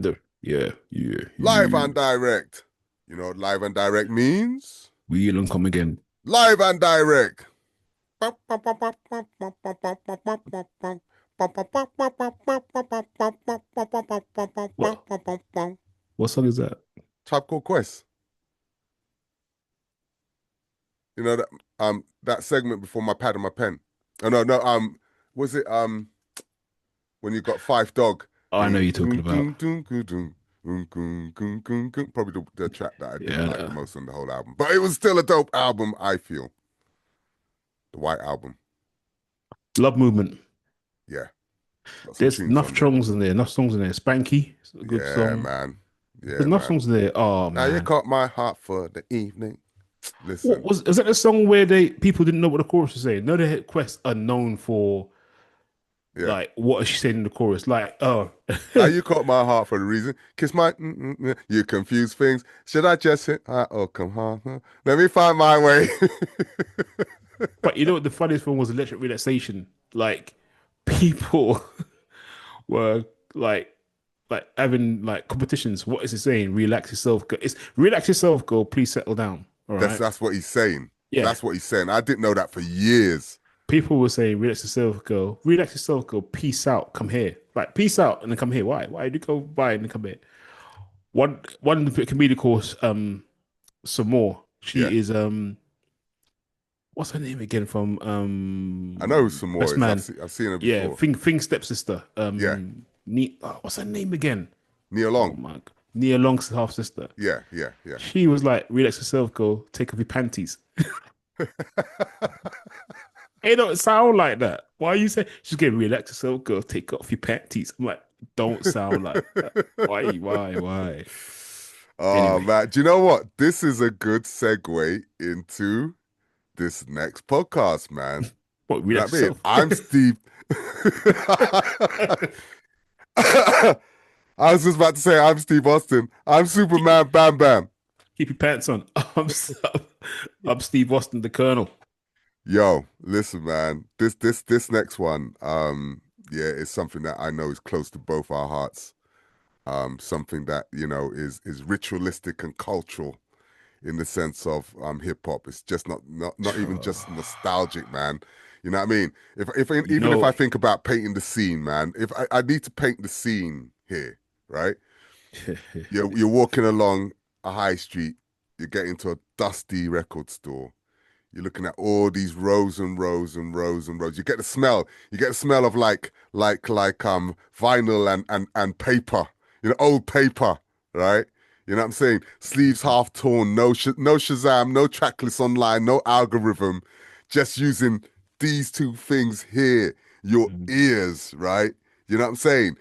Live Yeah. and direct. You know what live and direct means? Wheel and come again. Live and direct. What? What song is that? Tribe Called Quest. You know that segment before my pad and my pen. Oh no, was it when you got Five Dog? Oh, I know you're talking about. Probably the track that I Yeah, didn't like the most on the whole album. But it was still a dope album, I feel. The White Album. Love Movement. Yeah. Got some There's tunes enough on there. songs in there. Enough songs in there. Spanky. It's a good Yeah, song. man. There's Yeah, enough man. songs there. Oh Now you man. caught my heart for the evening. What Listen. was that the song where they people didn't know what the chorus was saying? No, the Hit Quest are known for Yeah. like what is she saying in the chorus? Like, oh Now you caught my heart for the reason. Kiss my you confuse things. Should I just hit oh come on. Huh? Let me find my way. but you know what the funniest one was electric relaxation. Like people were like having like competitions. What is it saying? Relax yourself. It's relax yourself, girl. Please settle down. All That's right. that's what he's saying. Yeah. That's what he's saying. I didn't know that for years. People were saying, relax yourself, girl. Relax yourself, girl. Peace out. Come here. Like, peace out and then come here. Why? Why did you go by and then come here? One comedian calls some more. Yeah. She is what's her name again from I know who some more Best is. Man? I've seen her Yeah, before. Thing stepsister. Yeah. What's her name again? Nia Oh Long. my god. Nia Long's half sister. Yeah. She was like, relax yourself, girl. Take off your panties. It don't sound like that. Why you say she's getting relax yourself, girl? Take off your panties. I'm like, don't sound like that. Why? Oh Anyway, man, do you know what? This is a good segue into this next podcast, man. what You know relax what I mean? yourself? I'm Steve. I was just about to say I'm Steve Austin. I'm keep, Superman Bam Bam. keep your pants on. I'm Steve Austin, the Colonel. Yo, listen, man. This next one, yeah, is something that I know is close to both our hearts. Something that, you know, is ritualistic and cultural in the sense of hip hop. It's just not even just nostalgic, man. You know what I mean? If You even if I know, think about painting the scene, man, if I need to paint the scene here, right? You're walking along a high street, you get into a dusty record store. You're looking at all these rows and rows and rows and rows. You get the smell. You get the smell of like vinyl and paper. You know, old paper, right? You know what I'm saying? Sleeves half torn, no Shazam, no tracklist online, no algorithm, just using these two things here, your ears, right? You know what I'm saying?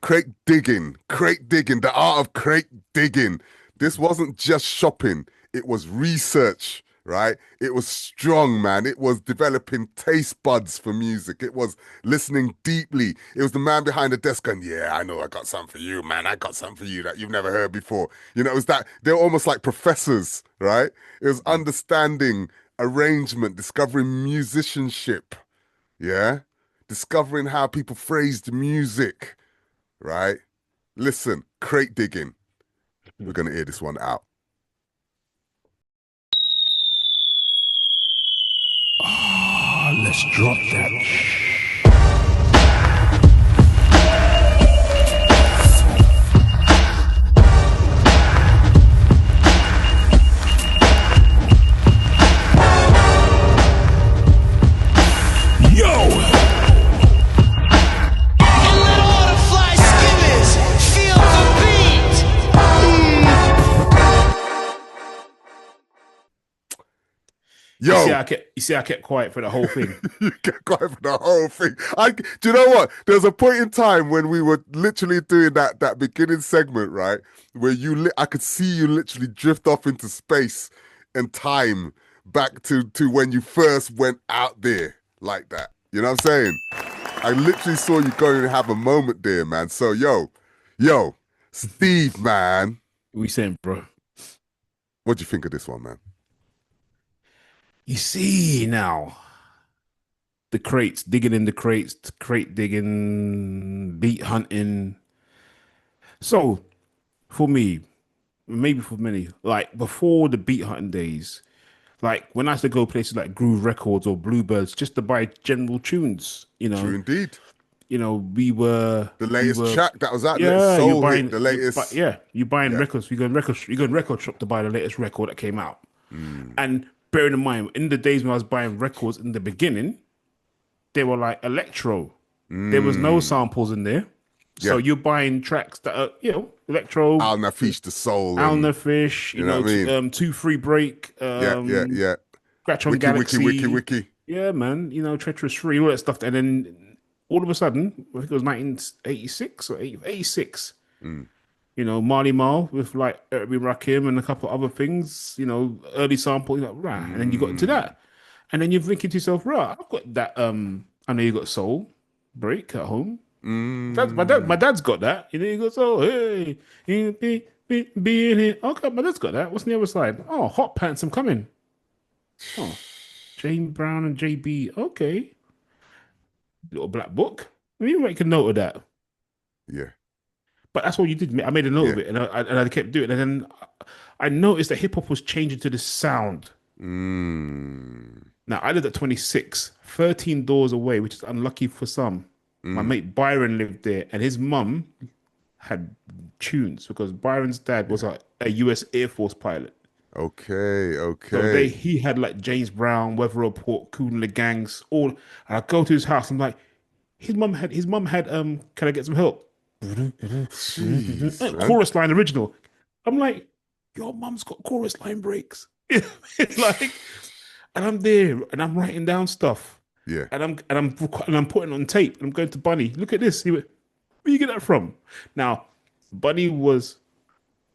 Crate digging, the art of crate digging. This wasn't just shopping, it was research, right? It was strong, man. It was developing taste buds for music. It was listening deeply. It was the man behind the desk going, yeah, I know I got something for you, man. I got something for you that you've never heard before. You know, it was that they're almost like professors, right? It was understanding arrangement, discovering musicianship, yeah? Discovering how people phrased music, right? Listen, crate digging. We're going to hear this one out. let's drop that. Yo! Yo, You see, I kept quiet for the whole thing. you get quiet for the whole thing. Do you know what? There's a point in time when we were literally doing that beginning segment, right? Where I could see you literally drift off into space and time back to when you first went out there like that. You know what I'm saying? I literally saw you going and have a moment there, man. So yo, Steve, man, What you saying, bro? what do you think of this one, man? You see now the crates, digging in the crates, crate digging, beat hunting. So for me, maybe for many, like before the beat hunting days, like when I used to go places like Groove Records or Bluebirds just to buy general tunes, True indeed. The we latest were track that was out, the latest yeah, soul hit, the latest. yeah, you're buying Yeah. records. You go in record shop to buy the latest record that came out. Mm. And bearing in mind, in the days when I was buying records in the beginning, they were like electro. There was no Mm. samples in there. So Yeah. you're buying tracks that are, electro, Al Nafish the soul and Alna Fish, you know what I mean? 2 Free Break, Yeah. Scratch on Wiki. Galaxy. Yeah, man, Treacherous Free, all that stuff. And then all of a sudden, I think it was 1986 or 86, Mm. Marley Marl with like Erby Rakim and a couple of other things, early sample, you're like, right. And then you got into Mm. that. And then you're thinking to yourself, right, I've got that. I know you got Soul Break at home. My Mm. dad's got that. He goes, oh, hey, be in here. Okay, my dad's got that. What's on the other side? Oh, Hot Pants, I'm coming. Oh, Jane Brown and JB. Okay. Little black book. Let me make a note of that. Yeah. But that's all you did. I made a note Yeah. of it, and I kept doing it. And then I noticed that hip hop was changing to this sound. Mm. Now I lived at 26, 13 doors away, which is unlucky for some. My Mm. mate Byron lived there, and his mum had tunes because Byron's dad was Yeah. a US Air Force pilot. Okay. So Okay. he had like James Brown, Weather Report, Kool and the Gangs, all. And I go to his house. I'm like, his mum had can I get some help? Jeez, man. Chorus line original. I'm like, your mum's got chorus line breaks. It's like, and I'm there and I'm writing down stuff Yeah. and I'm putting on tape. And I'm going to Bunny. Look at this. He went, where you get that from? Now, Bunny was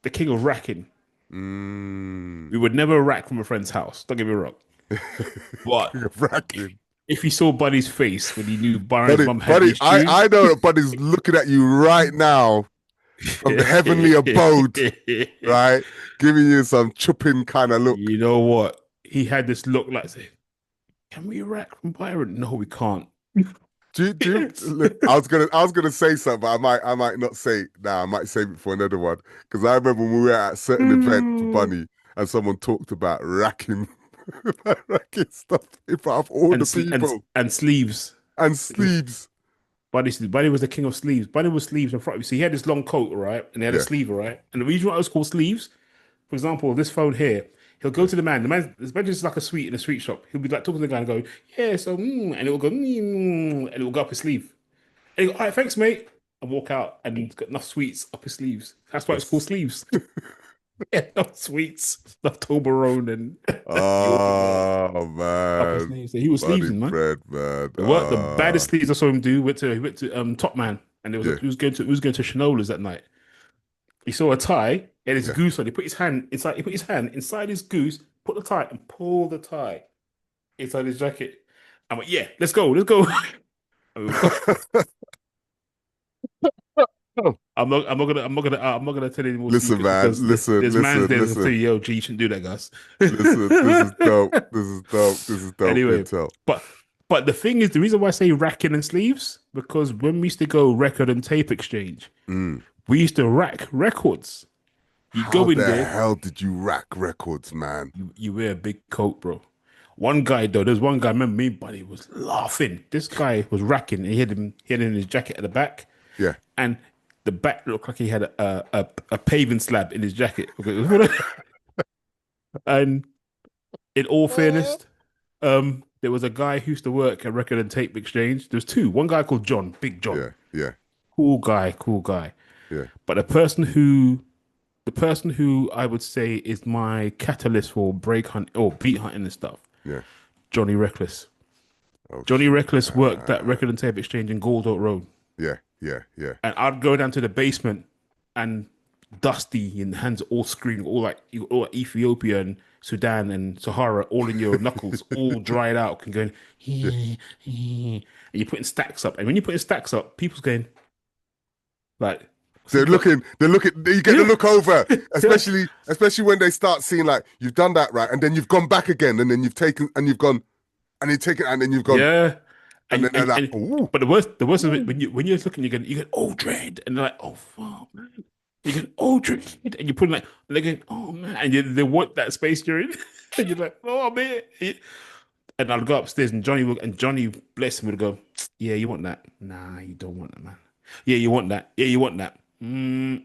the king of racking. Mm. We would never rack from a friend's house. Don't get me wrong. But King of racking. if you saw Bunny's face when he knew Byron's Buddy, mum had buddy, these I tunes, know that Buddy's looking at you right now from the heavenly abode, right? Giving you some chupping kind of look. you know what? He had this look like saying, can we rack from Byron? No, we can't. Look, I was gonna say something, but I might not say it now. I might save it for another one. Because I remember when we were at a certain event for Bunny and someone talked about racking racking stuff in front of all and the people and sleeves. and sleeves. Buddy was the king of sleeves. Buddy was sleeves in front of you. So he had this long coat, right? And he had a Yeah, sleeve, right? And the reason why it was called sleeves, for example, this phone here, he'll go yeah. to the man. The man, imagine it's like a sweet in a sweet shop. He'll be like talking to the guy and go, yeah, so, and it will go, and it will go up his sleeve. And he'll go, all right, thanks, mate. And walk out and he's got enough sweets up his sleeves. That's why it's called That's sleeves. Yeah, enough sweets, enough Toblerone and Yorkie oh up his man, sleeves. So he was Bunny sleevesing, man. bread, man. The baddest sleeves I saw him do he went to Top Man and Yeah, he was going to Shinolas that night. He saw a tie and his yeah. goose on. He put his hand inside his goose, put the tie and pull the tie inside his jacket. I went, yeah, let's go. And we got- I'm not gonna tell you any more Listen, secrets man. because Listen, there's man's listen, there to tell listen. you, yo, G, you shouldn't do that, guys. Listen, this is dope. This is dope. This is dope Anyway, intel. but the thing is, the reason why I say racking and sleeves because when we used to go record and tape exchange, Mm. we used to rack records. You How go in the there, hell did you rack records, man? you wear a big coat, bro. One guy though, there's one guy. I remember me, buddy, was laughing. This guy was racking. And he had him in his jacket at the back, Yeah. and the back looked like he had a paving slab in his jacket. And in all fairness, there was a guy who used to work at Record and Tape Exchange. There's two. One guy called John, Big John, Yeah. Yeah. cool guy. Yeah. But the person who I would say is my catalyst for break hunt or beat hunting and stuff, Yeah. Johnny Reckless. Oh Johnny shit. Reckless worked at Record and Tape Exchange in Gold Oak Road, Yeah. Yeah. Yeah. and I'd go down to the basement and Dusty and hands all screaming, all like Ethiopia and Sudan and Sahara, all in your knuckles, all dried out, and going, Yeah. and you're putting stacks up. And when you're putting stacks up, people's going like, what's he They're got? looking, they're looking, you get the Yeah, look over, yeah, especially when they start seeing like you've done that right, and then you've gone back again, and then you've taken and you've gone and you take it, and then you've gone, yeah. and then they're like, And ooh, but the worst is ooh. when you're looking, you get oh dread, and they're like, oh fuck, man. You go, oh, and you put like, and they're going, oh man, and they want that space you're in, and you're like, oh man. And I'll go upstairs, and Johnny, bless him, would go, yeah, you want that? Nah, you don't want that, man. Yeah, you want that? Yeah, you want that? Nah.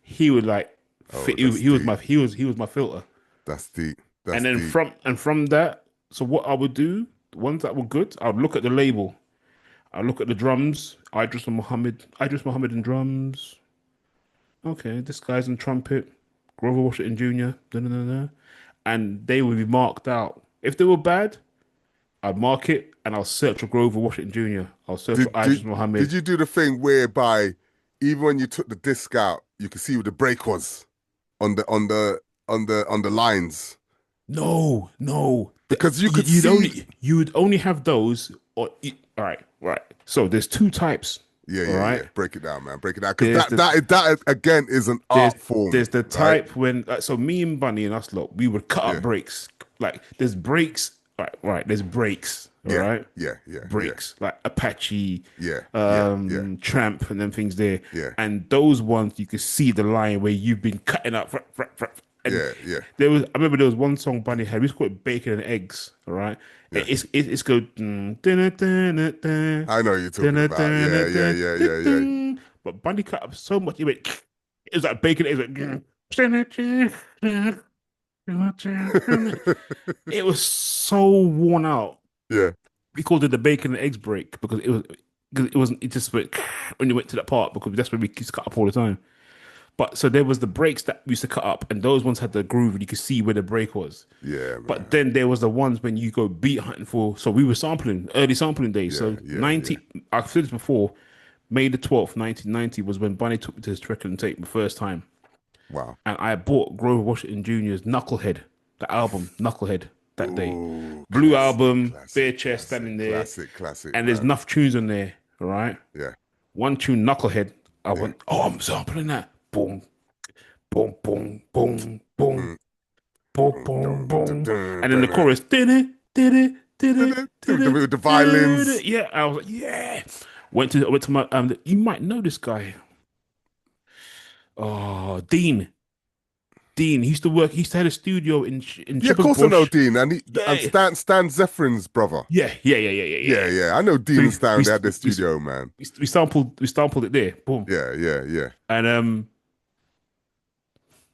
He would like, Oh, that's he was deep. my, he was my filter. That's deep. And That's then deep. from that, so what I would do, the ones that were good, I'd look at the label. I look at the drums. Idris Muhammad in drums. Okay, this guy's in trumpet. Grover Washington Jr. Da, da, da, da. And they would be marked out. If they were bad, I'd mark it and I'll search for Grover Washington Jr. I'll search for Did did Idris did Muhammad. you do the thing whereby even when you took the disc out, you could see where the break was on the lines No, no. because you could see. You would only have those. All right, right. So there's two types. Yeah, All yeah, yeah. right. Break it down, man. Break it down because There's the that again is an there's art form, there's the right? type when so me and Bunny and us lot we would cut up Yeah, breaks. Like there's breaks. Right. There's breaks. All yeah, right. yeah, yeah, yeah, Breaks like Apache, yeah, yeah, yeah, Tramp, and them things there. yeah, And those ones you could see the line where you've been cutting up. And yeah, yeah, I remember there was one song Bunny had. We used to call it Bacon and Eggs. All right. yeah. It's good. I know what you're talking about. Yeah, yeah, yeah, yeah, yeah. But Bunny cut up so much. It went. It was like bacon. It was like. It was so worn out. Yeah, We called it the bacon and eggs break because it wasn't. It just went when you went to that part because that's where we used to cut up all the time. But so there was the breaks that we used to cut up, and those ones had the groove, and you could see where the break was. yeah, But man. then there was the ones when you go beat hunting for. So we were sampling early sampling days. Yeah, So yeah, yeah. 90, I've said this before. May 12th, 1990 was when Bunny took me to his record and tape the first time, Wow. and I bought Grover Washington Jr.'s Knucklehead, the album Knucklehead, that day. Oh, Blue classic, album, bare classic, chest standing classic, there, classic, classic, and there's man. enough tunes on there. All right, Yeah, one tune Knucklehead. I yeah. went, oh, I'm sampling that. Boom, boom, boom, boom, boom, Mm. boom, Dun, boom, dun, dun, boom, dun, and then the dun, chorus. Did it, did it, did dun, it, dun. did it, With the did it. violins. Yeah, I was like, yeah. I went to my you might know this guy. Oh, Dean. Dean. He used to have a studio in Yeah, of Shepherd's course I know Bush. Dean, and Yeah, Stan Zefferin's brother. yeah. Yeah, yeah, I know So Dean and Stan. They had their studio, man. we sampled it there. Boom. Yeah, yeah, yeah. And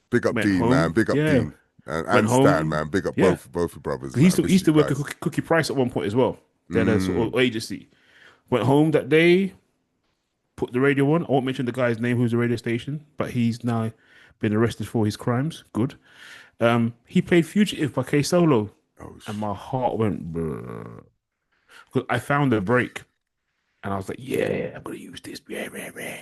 Big up went Dean, man. home. Big up Yeah, Dean went and Stan, home. man. Big up Yeah, both your brothers, 'cause man. he Miss used you to work at guys. Cookie Price at one point as well. They had a sort Mm, of agency. Went home that day, put the radio on. I won't mention the guy's name who's the radio station, but he's now been arrested for his crimes. Good. He played Fugitive by K Solo, oh and sh my heart went because I found a break, and I was like, yeah, I'm gonna use this. Yeah, yeah, yeah.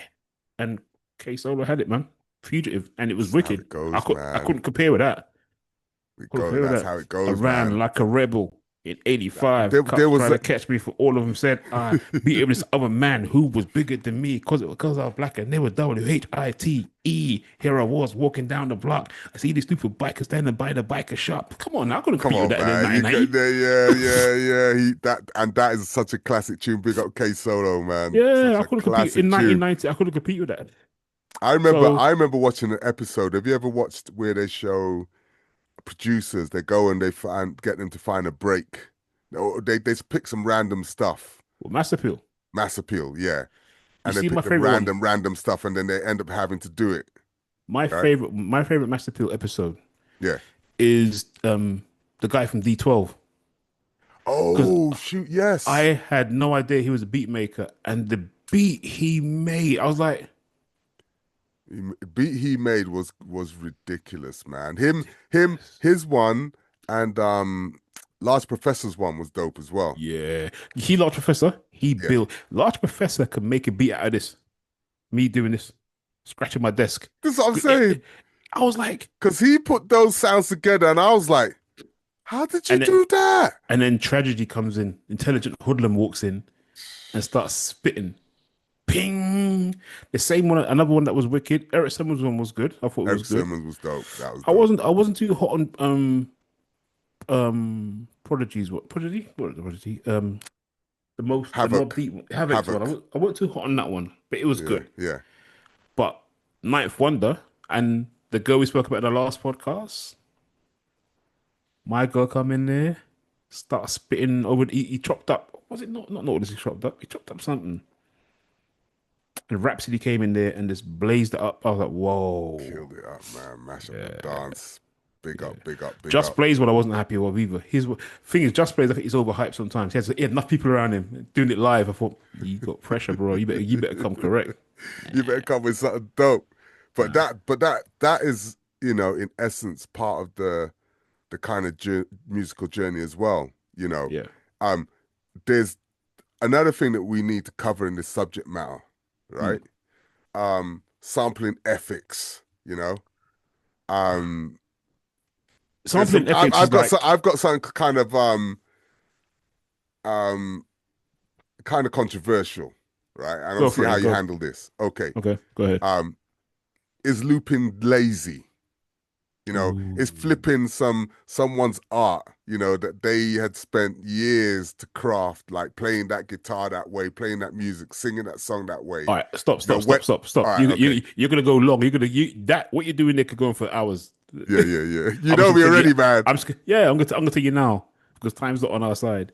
And K Solo had it, man. Fugitive, and it was That's how wicked. it goes, I man. couldn't compare with that. Compare That's that. how it I goes, ran man. like a rebel in '85. There Cops was trying a to catch me for all of them said I beat up this other man who was bigger than me because I was black and they were WHITE. Here I was walking down the block. I see these stupid bikers standing by the biker shop. Come on, now, I couldn't come compete with on, that in man. You got 1990. there, yeah, yeah, yeah. That is such a classic tune. Big up K Solo, man. Yeah, Such I a couldn't compete in classic tune. 1990. I couldn't compete with that. I So remember watching an episode. Have you ever watched where they show producers? They go and they get them to find a break. Or they just pick some random stuff. well, Mass Appeal. Mass appeal, yeah. You And they see pick my the favorite one. random stuff, and then they end up having to do it. Right? My favorite Mass Appeal episode Yeah. is the guy from D12 because Oh shoot, yes. I had no idea he was a beat maker, and the beat he made, I was like, Beat he made was ridiculous, man. yes. His one and Large Professor's one was dope as well. Yeah. He Large Professor, he Yeah. built Large Professor could make a beat out of this. Me doing this, scratching my desk. That's what I'm It- saying. it- I was like, Because he put those sounds together, and I was like, "How did you and then do that?" tragedy comes in. Intelligent hoodlum walks in and starts spitting. Ping. The same one, another one that was wicked. Eric Simmons one was good. I thought it was Eric good. Simmons was dope. That was dope. I wasn't too hot on Prodigy's what Prodigy? What is the Prodigy? The Havoc, Mob Deep Havoc's one. Havoc. I wasn't too hot on that one, but it was Yeah, good. yeah. But Ninth Wonder and the girl we spoke about in the last podcast, my girl come in there, start spitting over. He chopped up. Was it not what he chopped up? He chopped up something. And Rhapsody came in there and just blazed it up. I was like, whoa. Killed it up, man. Mash up the dance. Big up, big up, big Just up. Blaze, what I wasn't happy with either. His thing is, Just Blaze, I think he's overhyped sometimes. He had enough people around him doing it live. I thought, you got pressure, bro. You better come correct. You better come with something dope. But that is, you know, in essence, part of the kind of musical journey as well. You know, Yeah. There's another thing that we need to cover in this subject matter, right? Sampling ethics. You know, Sampling ethics is like, I've got something um kind of controversial, right? And I'll go see for how it. you Go. handle this. Okay. Okay, go ahead. Is looping lazy? You know, is Ooh. flipping someone's art, you know, that they had spent years to craft, like playing that guitar that way, playing that music, singing that song that way. All right, stop, You know, stop, stop, stop, all stop. right, okay. You're gonna go long. You're gonna that what you're doing there could go on for hours. Yeah, yeah, yeah. You I'm just know gonna me tell you. already, man. I'm gonna tell you now because time's not on our side.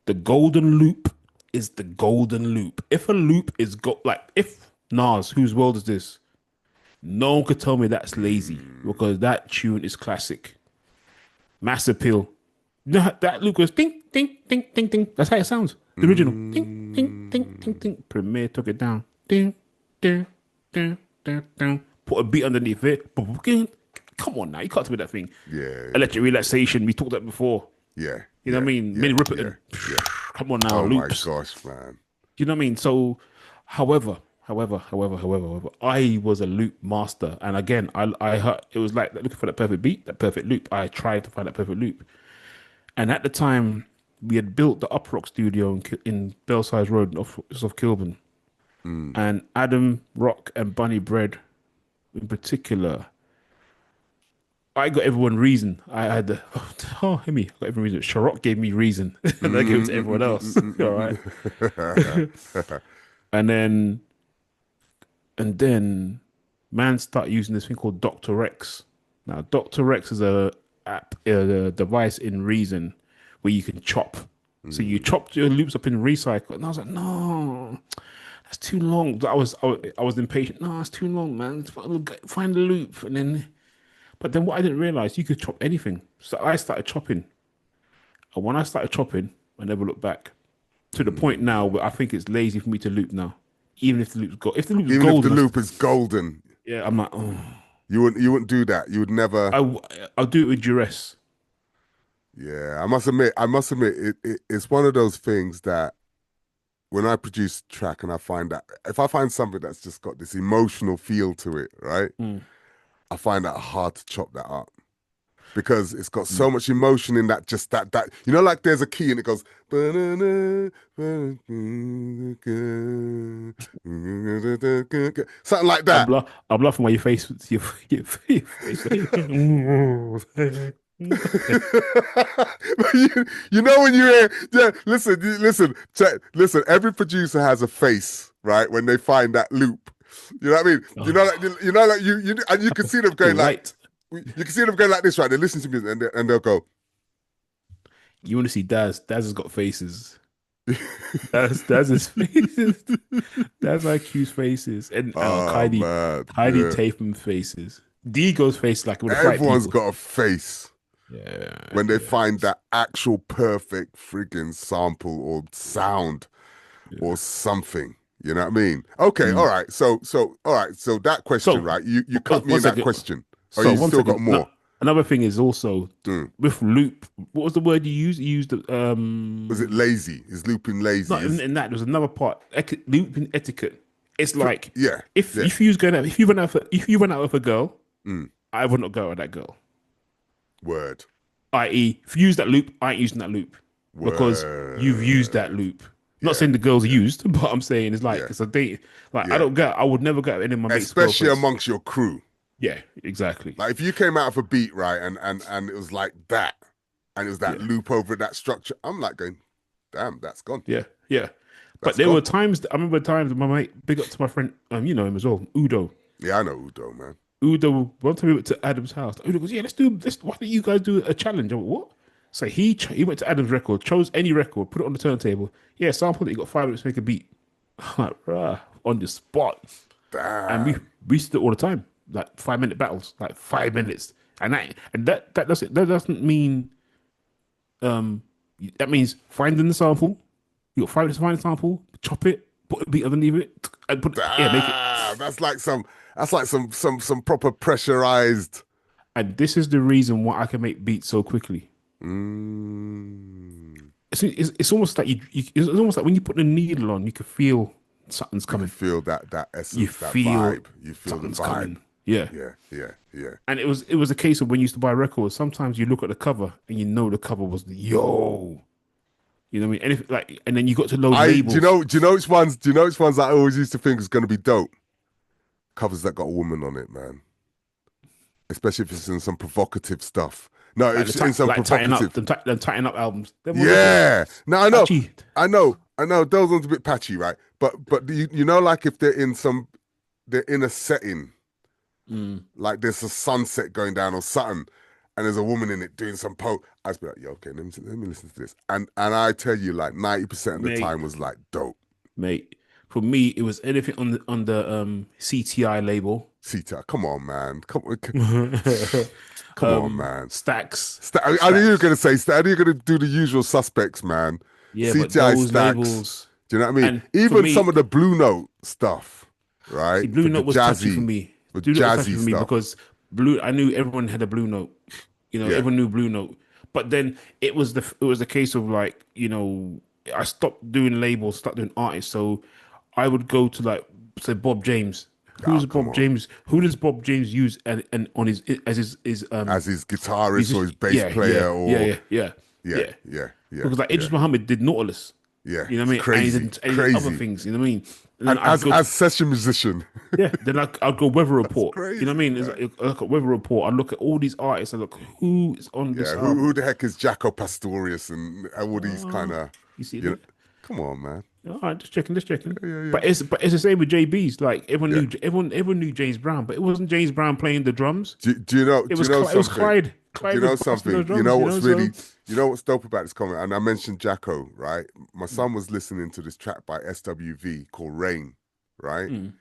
The golden loop is the golden loop. If a loop is like if Nas, whose world is this? No one could tell me that's lazy because that tune is classic. Mass appeal. No, that loop goes ding, ding, ding, ding, ding. That's how it sounds. The original. Ding, ding, ding, ding, ding. Premier took it down. Ding, ding, ding, ding, ding. Put a beat underneath it. Come on now, you can't tell me that thing. Yeah, Electric relaxation. We talked that before. yeah, You know what I yeah, mean? yeah, Minnie yeah, Riperton. yeah. Come on now, Oh my loops. gosh, man. You know what I mean? So, however, I was a loop master, and again, I heard it was like looking for that perfect beat, that perfect loop. I tried to find that perfect loop, and at the time, we had built the Up Rock studio in Belsize Road off Kilburn, and Adam Rock and Bunny Bread, in particular, I got everyone reason. I had the hear me. I got everyone reason. Sharok gave me reason, and I gave it to everyone else. All right, and then man start using this thing called Dr. Rex. Now, Dr. Rex is a device in Reason where you can chop. So you chop your loops up in Recycle, and I was like, no, that's too long. I was impatient. No, it's too long, man. Find the loop, but then what I didn't realize, you could chop anything. So I started chopping, and when I started chopping, I never looked back. To the point now where I think it's lazy for me to loop now, even if the loop's if the loop's Even if the golden, loop is golden, yeah, I'm like, oh. you wouldn't do that. You would never. I'll do it with duress. Yeah, I must admit, it's one of those things that when I produce a track and I find that if I find something that's just got this emotional feel to it, right? Mm. I find that hard to chop that up because it's got so Mm. much emotion in that. Just that you know, like there's a key and it goes something like that. I'm laughing while your face, your face. But you know when you hear, yeah, listen, check, listen. Every producer has a face, right? When they find that loop, you know what I mean. Like and you can see them going like, Right. you can see them going like this, right? They listen to me and they'll go. You want to see Daz? Daz has got faces. That's his faces. That's IQ's faces, and Oh man, Kylie yeah. Tatham faces. Digo's face, like with the bright Everyone's people. got a face Yeah, when they yeah, find that actual perfect friggin' sample or sound or yeah. something. You know what I mean? Okay, all Mm. right. All right. So that question, So, right? You cut me one in that second. question. Oh, So you one still got second. more. Another thing is also Mm. with loop. What was the word you used? You used Was it lazy? Is looping lazy? not in that. There's another part. Looping etiquette. It's like Yeah, if yeah. if you was going out, if you went out with a girl, Mm. I would not go out with that girl. Word. I.e., if you use that loop, I ain't using that loop because you've used that Word. loop. Not Yeah, saying the girl's yeah, used, but I'm saying it's like yeah, it's a date. Like yeah. I would never go out with any of my mates' Especially girlfriends. amongst your crew. Yeah, exactly. Like if you came out of a beat, right, and it was like that, and it was that Yeah, loop over that structure, I'm like going, damn, that's gone. yeah, yeah. But That's there were gone. times I remember times my mate, big up to my friend, you know him as well, Udo. Yeah, I know Udo, man. Udo, one time we went to Adam's house. Udo goes, "Yeah, let's do this. Why don't you guys do a challenge?" I went, "What?" So he went to Adam's record, chose any record, put it on the turntable. Yeah, sampled it. He got 5 minutes to make a beat. I'm like, rah, on the spot. And we Damn. we used to do it all the time, like 5 minute battles, like 5 minutes. And that doesn't mean um that means finding the sample. You got 5 minutes to find the sample, chop it, put a beat underneath it, and put yeah, make it. Damn. That's like some proper pressurized. And this is the reason why I can make beats so quickly. Mm. It's almost like it's almost like when you put the needle on, you can feel something's You can coming. feel that You essence, that feel vibe. You feel the something's vibe. coming. Yeah. Yeah, yeah, yeah. And it was a case of when you used to buy records, sometimes you look at the cover and you know the cover was the yo. You know what I mean? And if like and then you got to load I do you labels. know do you know which ones do you know which ones I always used to think was gonna be dope? Covers that got a woman on it, man. Especially if it's in some provocative stuff. No, Like it's in some like tighten up provocative. them tighten up albums. Them ones are good. Yeah. No, I know. Patchy. I know. Those ones a bit patchy, right? But you know, like if they're in a setting, Mm, like there's a sunset going down or something, and there's a woman in it doing some I just be like, yeah, okay, let me listen to this. And I tell you, like 90% of the mate, time was like dope. mate. For me, it was anything on the CTI label. Sita, come on, man. Come on, man. Stacks. I knew you were Stacks. gonna say I knew you were gonna do the usual suspects, man. Yeah, but CTI those stacks. labels Do you know what I mean? and for Even some me, of the Blue Note stuff, see, right? Blue Note was touchy for me. The Blue Note was touchy jazzy for me stuff. because Blue. I knew everyone had a Blue Note. You know, Yeah. everyone knew Blue Note. But then it was the case of like I stopped doing labels, started doing artists. So I would go to like say Bob James. Oh, Who's come Bob on. James? Who does Bob James use and on his as his As his guitarist or musician? his bass Yeah, yeah, player yeah, or yeah, yeah, yeah, yeah. yeah, yeah, Because like yeah, Idris Muhammad did Nautilus. yeah. You know what I It's mean? And crazy, he did other crazy. things. You know what I mean? And then And I'd go to as session musician, yeah. Then I'd go Weather that's Report. You know what I crazy, mean? It's man. like I look at Weather Report. I look at all these artists. I look who is on this Yeah, who album. the heck is Jaco Pastorius and all these kind Oh, of you see you know? that? Come on, man. All right, just checking, just checking. Yeah, yeah, But it's the same with JB's. Like yeah. everyone knew James Brown, but it wasn't James Brown playing the drums. Do you know? It Do you was know It was something? Clyde. Do you Clyde was know busting those something? You drums. know You know, what's so really, you know what's dope about this comment? And I mentioned Jacko, right? My mm, son was listening to this track by SWV called Rain, right? mm,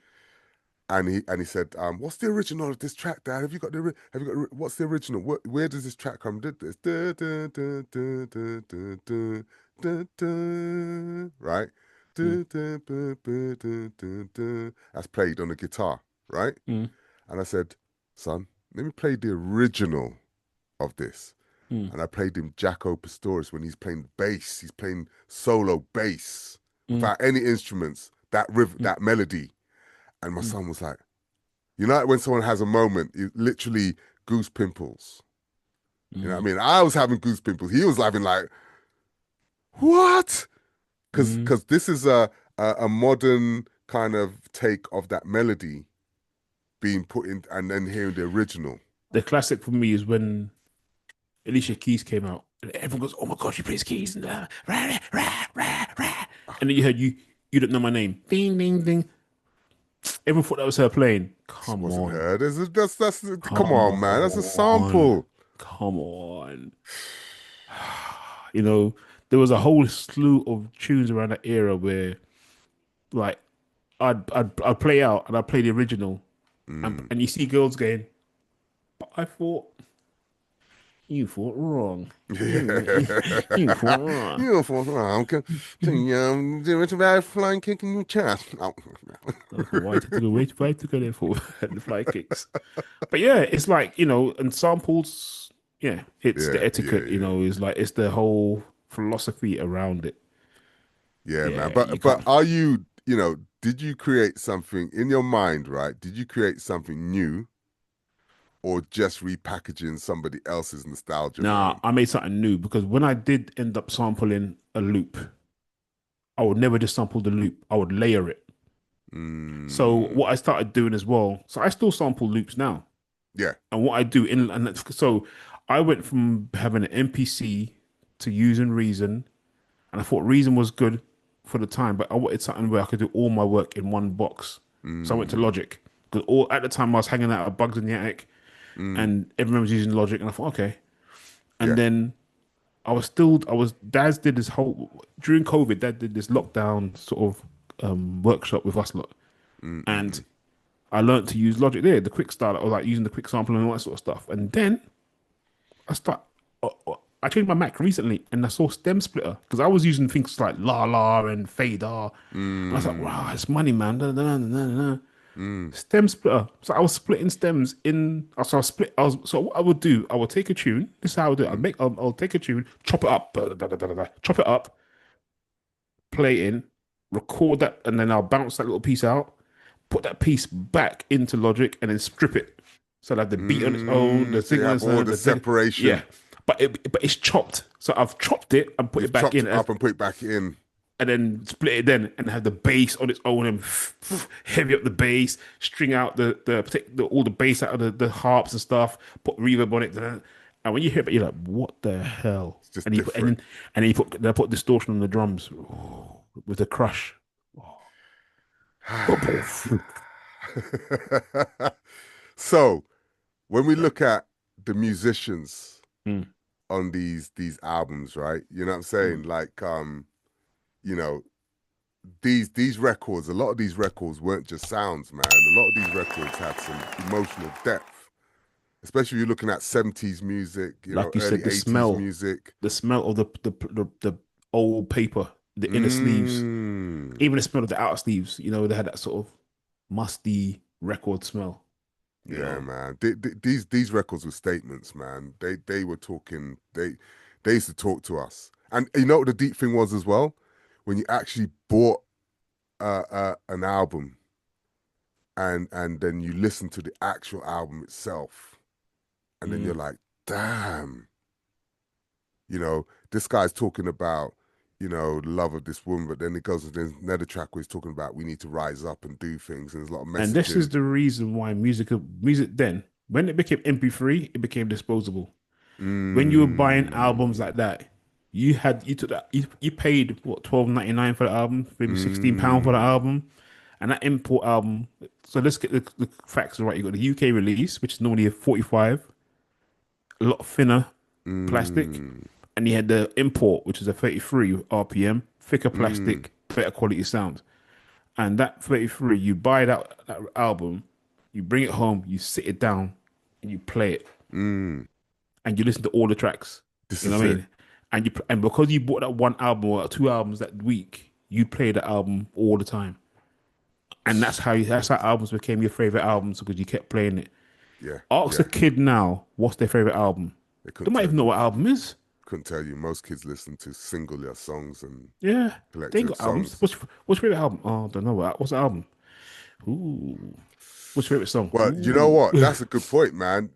And he said, "What's the original of this track, Dad? What's the original? Where does this track come? Did this? Right? mm, That's played on the guitar, right? mm, And I said, son, let me play the original of this. mm, And I played him Jaco Pastorius when he's playing bass. He's playing solo bass mm, without any instruments, that riff, mm, that melody. And my mm, son was like, you know, like when someone has a moment, you literally goose pimples. You know what I mm, mean? I was having goose pimples. He was having like, what? mm. Because this is a modern kind of take of that melody being put in and then hearing the original. The classic for me is when Alicia Keys came out, and everyone goes, "Oh my God, she plays keys!" And rah, rah, rah, rah, rah. And then you heard you don't know my name, ding ding ding. Everyone thought that was her playing. This Come wasn't on, her. That's come come on, man. That's a on, sample. come on. You know, there was a whole slew of tunes around that era where, like, I'd play out and I'd play the original, Mm. and you see girls going, "But I thought you thought wrong. You thought wrong." You for wrong. Do it about flying kick in your chest. Oh. Okay, why to go there for the fly kicks? But yeah, it's like and samples. Yeah, it's the Yeah, yeah, etiquette. yeah. Is like it's the whole philosophy around it. Yeah, man. Yeah, you But can't. are you, did you create something in your mind, right? Did you create something new or just repackaging somebody else's nostalgia, Nah, man? I made something new because when I did end up sampling a loop, I would never just sample the loop. I would layer it. So Mm. what I started doing as well. So I still sample loops now, Yeah. and what I do so I went from having an MPC to using Reason, and I thought Reason was good for the time, but I wanted something where I could do all my work in one box. So I went to Logic. Because all at the time I was hanging out at Bugs in the Attic, Mm. and everyone was using Logic, and I thought, okay. And Yeah. then Dad's did this whole during COVID. Dad did this lockdown sort of workshop with us lot, and Mm. I learned to use Logic there, the quick start, or like using the quick sample and all that sort of stuff. And then I start. I changed my Mac recently, and I saw Stem Splitter because I was using things like La La and Fader. And I was like, wow, Mm. it's money, man. Da, da, da, da, da, da. Mm. Stem splitter. So I was splitting stems in. So I split. So what I would do, I would take a tune. This is how I would do it. Mm. I'll take a tune, chop it up, chop it up, play it in, record that, and then I'll bounce that little piece out, put that piece back into Logic, and then strip it. So that the beat on its own, the So you signal on have its all own, the the thing. Yeah, separation. but it's chopped. So I've chopped it and put it You've back chopped in it up and put it back in. and then split it then and have the bass on its own and heavy up the bass, string out all the bass out of the harps and stuff, put reverb on it, and when you hear it, you're like, what the hell? It's just And you put different. and then I put distortion on the drums with the crush. So when we look at the musicians Mm, on these albums, right? You know what I'm saying? mm. Like you know, these records, a lot of these records weren't just sounds, man. A lot of these records had some emotional depth, especially if you're looking at 70s music, Like you early said, 80s music. the smell of the old paper, the inner sleeves, Mm. even the smell of the outer sleeves. They had that sort of musty record smell. You Yeah, know. man. These records were statements, man. They were talking. They used to talk to us. And you know what the deep thing was as well? When you actually bought an album and then you listen to the actual album itself, and then you're Mm. like, damn, this guy's talking about, the love of this woman, but then it goes into another track where he's talking about we need to rise up and do things, and there's a lot of And this is messaging. the reason why music then, when it became MP3, it became disposable. When you were buying albums Mm, like that, you took that you paid what 12.99 for the album, maybe £16 for the mm, album, and that import album. So let's get the facts right. You got the UK release, which is normally a 45, a lot thinner plastic, mm, and you had the import, which is a 33 RPM, thicker mm, plastic, better quality sound. And that 33, you buy that album, you bring it home, you sit it down, and you play it, mm. and you listen to all the tracks. This You know is what I it. mean? And because you bought that one album or two albums that week, you play the album all the time, and that's how albums became your favorite albums because you kept playing it. Yeah, Ask a yeah. kid now what's their favorite album. They They couldn't might tell even know you. what album is. Couldn't tell you. Most kids listen to singular songs and Yeah, they ain't collective got albums. songs. What's your favorite album? Oh, I don't know. What's the album? Ooh. What's your favorite song? Well, you know Ooh. what? That's a good point, man.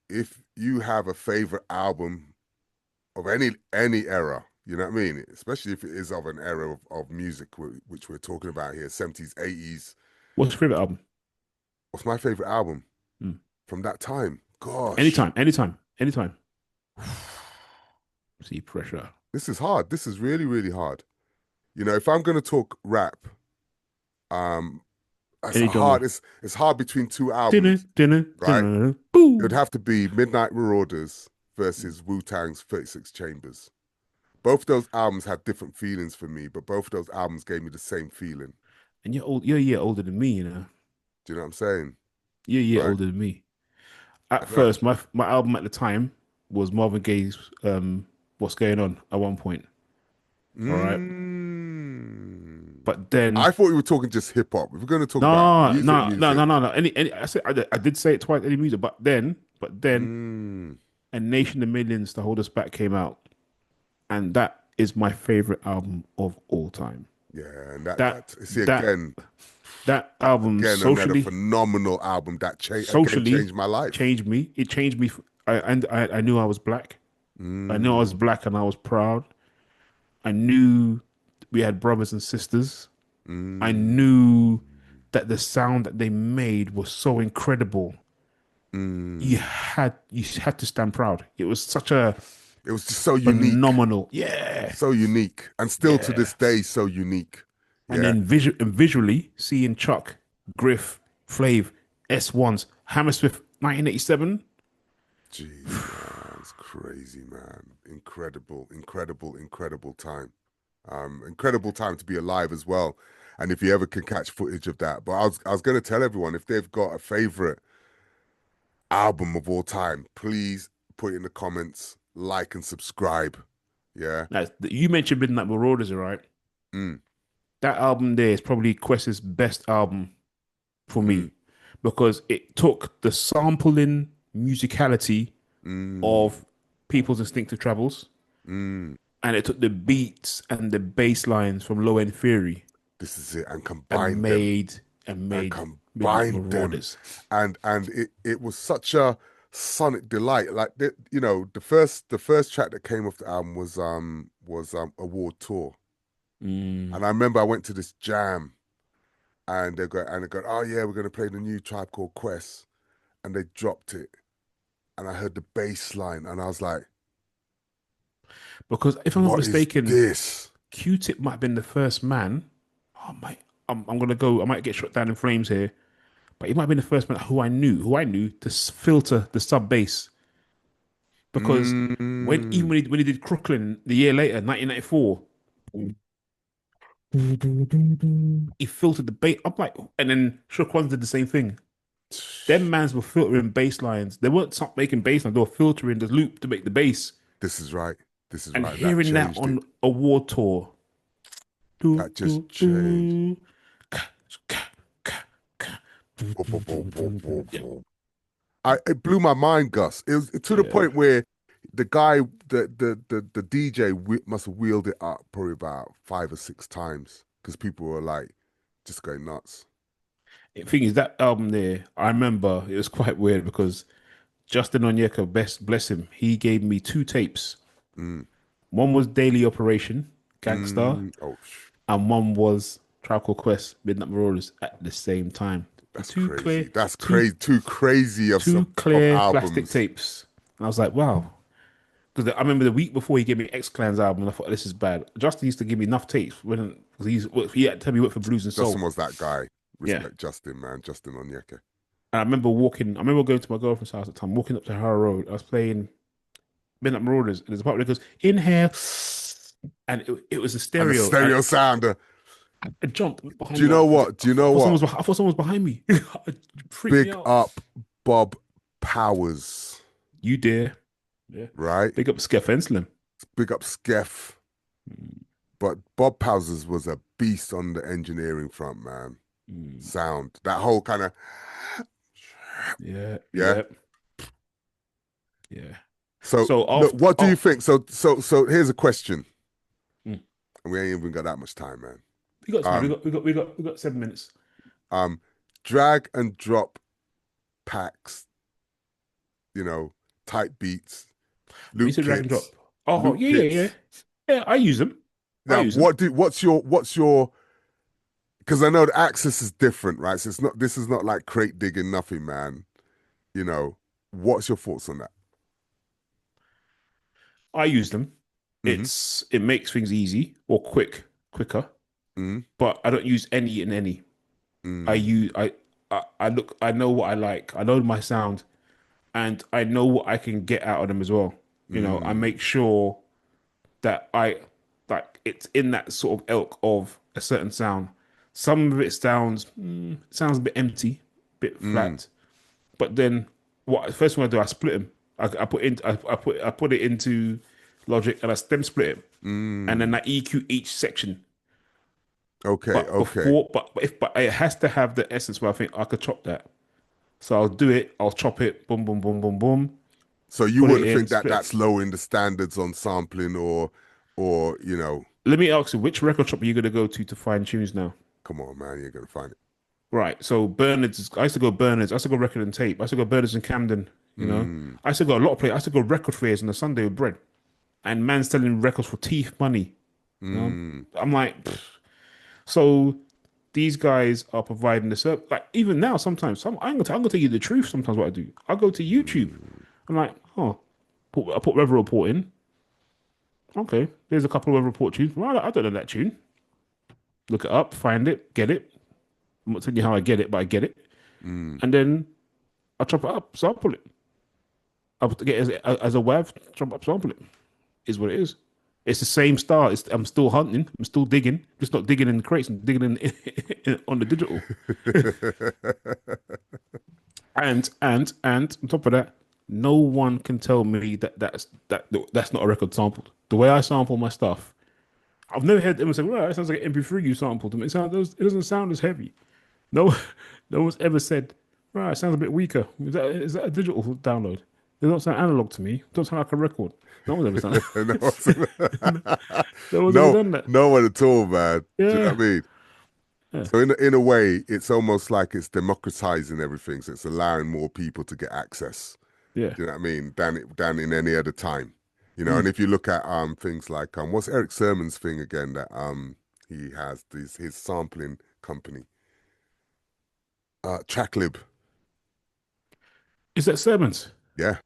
If you have a favorite album of any era, you know what I mean? Especially if it is of an era of music, which we're talking about here, 70s, 80s. What's your favorite album? What's my favorite album Mm. from that time? Gosh, Anytime, anytime, anytime. See pressure. this is hard. This is really, really hard. If I'm going to talk rap, um, it's Any hard. genre. It's hard between two Dinner, albums, dinner, right? dinner. It would Boo. have to be Midnight Marauders versus Wu-Tang's 36 Chambers. Both of those albums had different feelings for me, but both of those albums gave me the same feeling. And you're old. You're a year older than me. Do you know what I'm saying? You're a year Right. older than me. I At don't first, my album at the time was Marvin Gaye's "What's Going On" at one point. All right, Mm. but then I thought you were talking just hip hop. If we're going to talk about no, music, no, no, music. no, no, no. I did say it twice. Any music, but then, Mm. and Nation of Millions, to Hold Us Back came out, and that is my favorite album of all time. Yeah, and that That that see that that album again another phenomenal album that again socially changed my life. changed me. It changed me. I knew I was black. I knew I was Mm. black, and I was proud. I knew we had brothers and sisters. I Mm. knew that the sound that they made was so incredible. Mm. You had to stand proud. It was such a It was just so unique, phenomenal. Yeah, so unique, and still to yeah. this day so unique. And Yeah. then visually seeing Chuck, Griff, Flav, S1s, Hammersmith, 1987. Jeez, man, it's crazy, man. Incredible, incredible, incredible time. Incredible time to be alive as well. And if you ever can catch footage of that, but I was gonna tell everyone if they've got a favorite album of all time, please put it in the comments, like and subscribe. Yeah. Now, you mentioned Midnight Marauders, right? Mm, That album there is probably Quest's best album for mm, me because it took the sampling musicality mm, of People's Instinctive Travels mm. and it took the beats and the bass lines from Low End Theory This is it, and and combine them, made and and made Midnight combine them, Marauders. and it was such a sonic delight. Like the first track that came off the album was Award Tour, Mm. and I remember I went to this jam, and they go, oh yeah, we're gonna play the new Tribe Called Quest, and they dropped it, and I heard the bass line, and I was like, Because if I'm not what is mistaken, this? Q-Tip might have been the first man. Oh my, I'm gonna go. I might get shot down in flames here, but he might have been the first man who I knew to filter the sub bass. Because Mm, when he did Crooklyn the year later, 1994, he filtered the bass. I'm like, and then Shook Ones did the same thing. Them mans were filtering bass lines. They weren't stop making bass lines. They were filtering the loop to make the bass. this is right. This is And right. That hearing that changed it. on a war tour, do, That just do, changed. do, ka, ka, ka, do, Boom, do, boom, do, boom, boom, do. boom, Yeah, boom. It blew my mind, Gus. It was to the yeah. point where the guy, the DJ must have wheeled it up probably about 5 or 6 times because people were like just going nuts. The thing is, that album there, I remember it was quite weird because Justin Onyeka, best bless him, he gave me two tapes. Mm, One was Daily Operation, Gangstar, oh, and one was Tribe Called Quest, Midnight Marauders at the same time. that's Two clear, crazy. That's two crazy. Too crazy of two some of clear plastic albums. tapes. And I was like, wow. Because I remember the week before he gave me X Clan's album, and I thought this is bad. Justin used to give me enough tapes when he had to tell me he worked for Blues and Justin Soul. was that guy. Yeah. Respect Justin, man. Justin Onyeka. And I remember going to my girlfriend's house at the time, walking up to Harrow Road. I was playing Midnight Marauders, and there's a part where it goes, inhale, and it was a And the stereo. And stereo sounder. I jumped Do behind you my. know what? Do you know what? I thought someone was behind me. It freaked me Big out. up Bob Powers, You dare. Yeah. right? Big up Skeff and Slim. Big up Skeff. But Bob Powers was a beast on the engineering front, man. Mm. Sound. That whole kind of, Yeah. yeah. Yeah. Yeah. So So look, after, what do you oh, think? So here's a question. mm. And we ain't even got that much time, man. We got time. Um, We got 7 minutes. um, drag and drop packs, type beats, We loop said drag and drop. kits, Oh, loop yeah, yeah, yeah. kits. Yeah, I use them. I Now, use them. what's your because I know the access is different, right? So this is not like crate digging nothing, man. You know, what's your thoughts on that? I use them. Mm-hmm. It makes things easy or quicker. Mm-hmm. But I don't use any and any. I Mm, use I look. I know what I like. I know my sound, and I know what I can get out of them as well. I mm, make sure that I like it's in that sort of ilk of a certain sound. Some of it sounds a bit empty, bit mm, flat. But then what first thing I do, I split them. I put it into Logic and I stem split it, and then mm. I EQ each section. Okay, But okay. but it has to have the essence where I think I could chop that. So I'll do it. I'll chop it. Boom, boom, boom, boom, boom. So you Put it wouldn't in. think that Split. that's lowering the standards on sampling or Let me ask you, which record shop are you gonna go to find tunes now? come on, man, you're gonna find it. Right. So Bernard's. I used to go Bernard's. I used to go Record and Tape. I used to go Bernard's in Camden. Mm, I used to go a lot of places. I used to go record fairs on a Sunday with bread, and man's selling records for teeth money. You know, mm, I'm like, pfft. So these guys are providing the service. Like even now, sometimes I'm gonna tell you the truth. Sometimes what I do, I go to YouTube. mm. I'm like, I put weather report in. Okay, there's a couple of report tunes. Well, I don't know that tune. Look it up, find it, get it. I'm not telling you how I get it, but I get it. Mm. And then I chop it up, sample it. I'll get it as a WAV, chop up, sample it. Is what it is. It's the same style. I'm still hunting. I'm still digging. Just not digging in the crates. I'm digging on the digital. And on top of that, no one can tell me that's not a record sampled. The way I sample my stuff, I've never heard anyone say, "Well, that sounds like an MP3 you sampled." It doesn't sound as heavy. No, no one's ever said, "Right, it sounds a bit weaker." Is that a digital download? They don't sound analog to me. Don't sound like a record. No one's ever No, done. No one's ever no, done that. no one at all, man. Do you know Yeah, what I mean? yeah, So in a way, it's almost like it's democratizing everything. So it's allowing more people to get access. yeah. Do you know what I mean? Than in any other time. And Mm. if you look at things like what's Eric Sermon's thing again that he has his sampling company. Tracklib. Is that sermons? Yeah.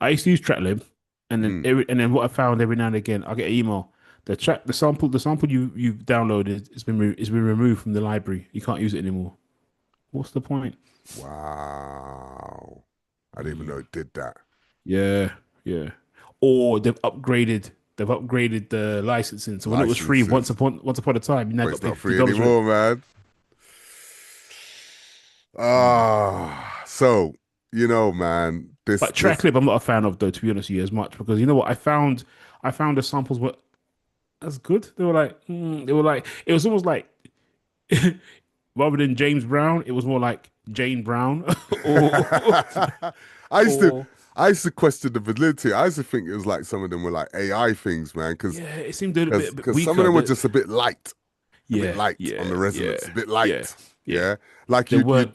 I used to use Tratlib, Mm. and then what I found every now and again, I get an email. The sample you've downloaded has been removed from the library. You can't use it anymore. What's the point? Wow. I didn't even Mm. know it did that. Yeah, yeah. Or they've upgraded the licensing. So when it was free Licenses. once upon a time, you now But got to it's pay not fifty free dollars for it. anymore, man. Mm. Man, But this Tracklib, I'm not a fan of though, to be honest with you, as much because you know what I found the samples were as good. They were like it was almost like rather than James Brown, it was more like Jane Brown or I used to or I used to question the validity. I used to think it was like some of them were like AI things, man, because yeah, it seemed a bit some of weaker. them were just a bit Yeah, light on yeah, the yeah, resonance, a bit yeah, light. yeah. Yeah, like They weren't,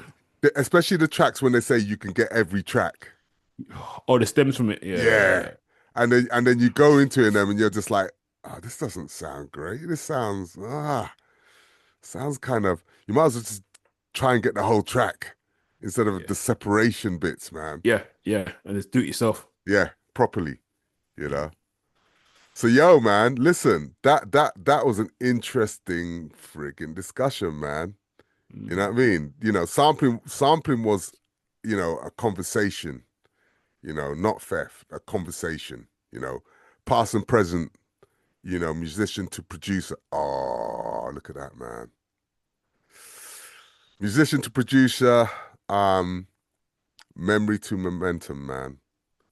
especially the tracks when they say you can get every track. or the stems from it. Yeah, Yeah, yeah, and then you go into them and you're just like, oh, this doesn't sound great. This sounds kind of. You might as well just try and get the whole track instead of yeah, the separation bits, man. yeah, yeah. And just do it yourself. Yeah, properly, you Mm, know. So yo, man, listen, that was an interesting friggin' discussion, man. You know mm, what I mean? Sampling was, a conversation, not theft, a conversation, past and present, musician to producer. Oh, look at that, man. Musician to producer, um, memory to momentum, man.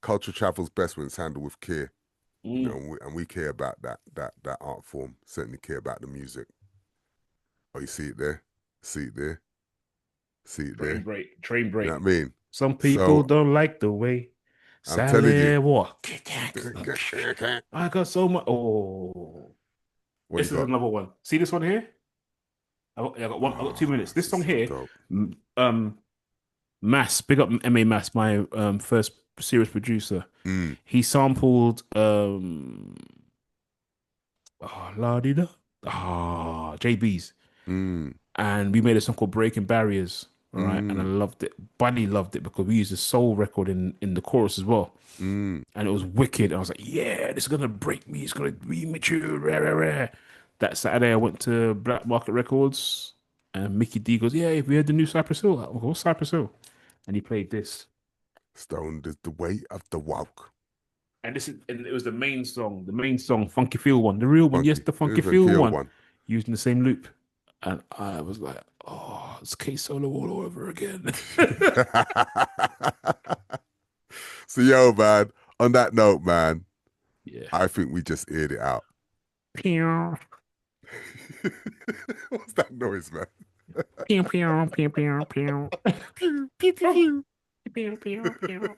Culture travels best when it's handled with care. mm. And we care about that art form. Certainly care about the music. Oh, you see it there? See it there? See it Train there? break, train You know break. what I mean? Some people So don't like the way I'm telling you, Sally walk. I got so much. Oh, what you this is got? another one. See this one here? I got one. I got 2 minutes. This This is song so here, dope. m- um, Mass, big up MA Mass, my first serious producer. Mm, He sampled oh, la di da JB's, mm, and we made a song called Breaking Barriers. All right, and I mm, loved it. Bunny loved it because we used a soul record in the chorus as well, mm. and it was wicked. I was like, yeah, this is gonna break me. It's gonna be mature, rare, rare, rare. That Saturday, I went to Black Market Records, and Mickey D goes, "Yeah, have you heard the new Cypress Hill?" I go, "What's Cypress Hill?" And he played this. Stoned is the way of the walk. And it was the main song, Funky Feel one, the real one, yes, Funky. the Funky Even Feel kill one, one. using the same loop. And I was like, oh, it's K Solo all over again. So yo, man, on that note, man, Yeah. I think we just aired it out. Pew, What's that noise, man? pew, pew, pew, pew, pew. Pew, pew, pew, Oh, pew. pew, pew, pew.